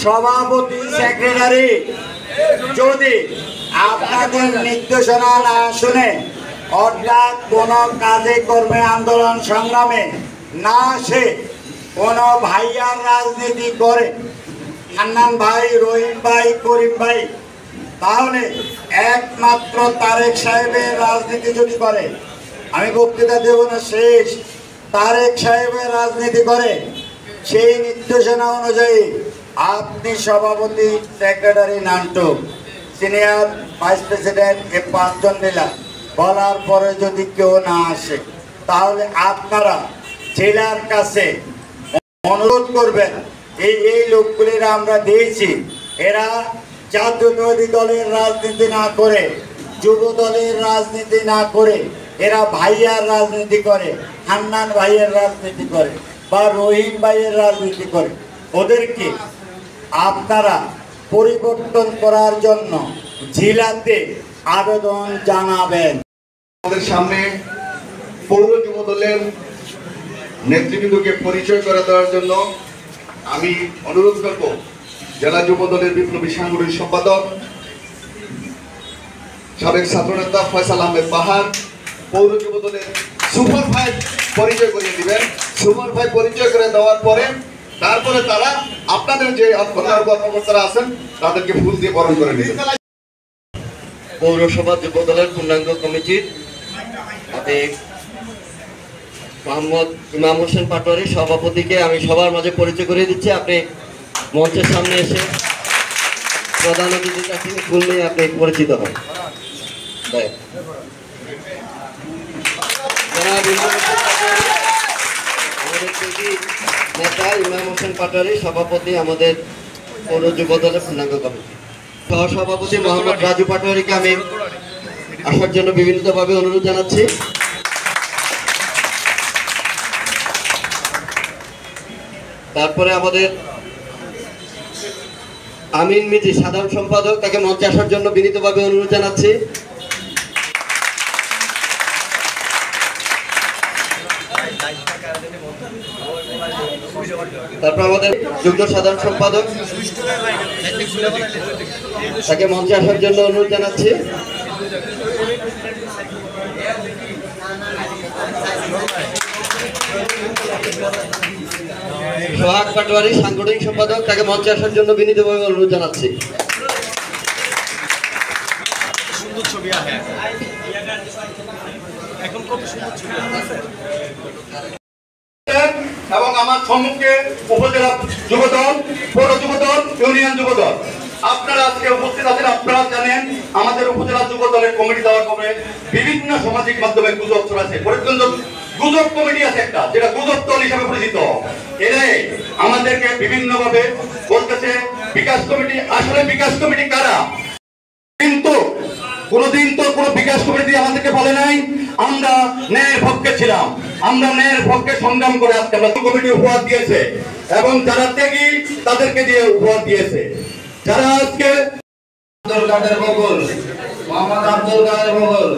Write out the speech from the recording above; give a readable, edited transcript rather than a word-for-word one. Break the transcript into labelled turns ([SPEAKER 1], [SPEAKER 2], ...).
[SPEAKER 1] সভাপতি সেক্রেটারি যদি আপনাদের নির্দেশনা না শুনে অর্থাৎ কোনো কাজে কর্মে আন্দোলন সংগ্রামে না আসে, কোনো ভাইয়ার রাজনীতি করে, হান্নান ভাই, রহিম ভাই, করিম ভাই, তাহলে একমাত্র তারেক সাহেবের রাজনীতি যদি করে, আমি বক্তৃতা দেব না, শেষ, তারেক সাহেবের রাজনীতি করে, সেই নির্দেশনা অনুযায়ী আপনি সভাপতি secretary Nantu senior vice president এ 5 জন নিলাম, বলার পরে যদি কেউ না আসে তাহলে আপনারা জেলার কাছে অনুরোধ করবেন, এই লোকগুলির আমরা দিয়েছি, এরা জাতীয়তাবাদী দলের রাজনীতি না করে, যুব দলের রাজনীতি না করে, এরা ভাইয়ার রাজনীতি করে, হান্নান ভাইয়ের রাজনীতি করে বা রহিম ভাইয়ের রাজনীতি করে, ওদেরকে আপনারা পরিবর্তন করার জন্য জেলাতে আবেদন জানাবেন।
[SPEAKER 2] আমাদের সামনে পৌর যুব দলের নেতৃবৃন্দকে পরিচয় করে দেওয়ার জন্য আমি অনুরোধ করব জেলা যুব দলের বিপ্লবী সাংগঠনিক সম্পাদক সাবেক ছাত্রনেতা ফয়সাল আহমেদ পাহাড় পৌর যুব দলের সুপার ভাই পরিচয় করিয়ে দিবেন। সুপার ভাই পরিচয় করে দেওয়ার পরে তারপরে তারা আপনাদের যে কর্মকর্তারা আছেন তাদেরকে ফুল দিয়ে বরণ করে নেবেন।
[SPEAKER 3] পৌরসভা যুব দলের পূর্ণাঙ্গ কমিটির মোহাম্মদ ইমাম হোসেন পাটোয়ারি সভাপতিকে আমি সবার মাঝে পরিচয় করিয়ে দিচ্ছি। আপনি মঞ্চের সামনে এসে প্রধান অতিথির কাছে ফুল নিয়ে আপনি পরিচিত হন। নেতা ইমাম হোসেন পাটোয়ারি সভাপতি আমাদের পৌর যুব দলের পূর্ণাঙ্গ কমিটি। সহসভাপতি মোহাম্মদ রাজু পাটোয়ারিকে আমি আসার জন্য বিভিন্নভাবে অনুরোধ জানাচ্ছি। তারপরে আমাদের আমিন মিজি সাধারণ সম্পাদক, তাকে মঞ্চে আসার জন্য বিনীতভাবে অনুরোধ জানাচ্ছি। তারপর আমাদের যুগ্ম সাধারণ সম্পাদক, তাকে মঞ্চে আসার জন্য অনুরোধ জানাচ্ছি। সোহাগ পাটোয়ারি সাংগঠনিক সম্পাদক, তাকে মঞ্চে আসার জন্য বিনীতভাবে অনুরোধ জানাচ্ছি।
[SPEAKER 2] এবং আমার সম্মুখে উপজেলা যুবদল, পৌর যুবদল, ইউনিয়ন যুবদল, আপনারা আজকে উপস্থিত আছেন। আপনারা জানেন আমাদের উপজেলা যুব দলের কমিটি দেওয়ার পরে বিভিন্ন সামাজিক মাধ্যমে গুজব ছড়াচ্ছে। ফরিদগঞ্জ গুজব কমিটি আছে একটা, যেটা গুজব দল হিসাবে পরিচিত। এরাই আমাদেরকে বিভিন্ন ভাবে বলতেছে বিকাশ কমিটি। আসলে বিকাশ কমিটি কারা? কিন্তু কোনদিন তো কোনো বিকাশ কমিটি আমাদেরকে বলে নাই আমরা ন্যায়ের পক্ষে ছিলাম, আমরা ন্যায়ের পক্ষে সংগ্রাম করে আজকে আমরা কমিটি উপহার দিয়েছে এবং যারা ত্যাগী তাদেরকে দিয়ে উপহার দিয়েছে। যারা আজকে আব্দুল কাদের বগল, মোহাম্মদ আব্দুল কাদের বগল,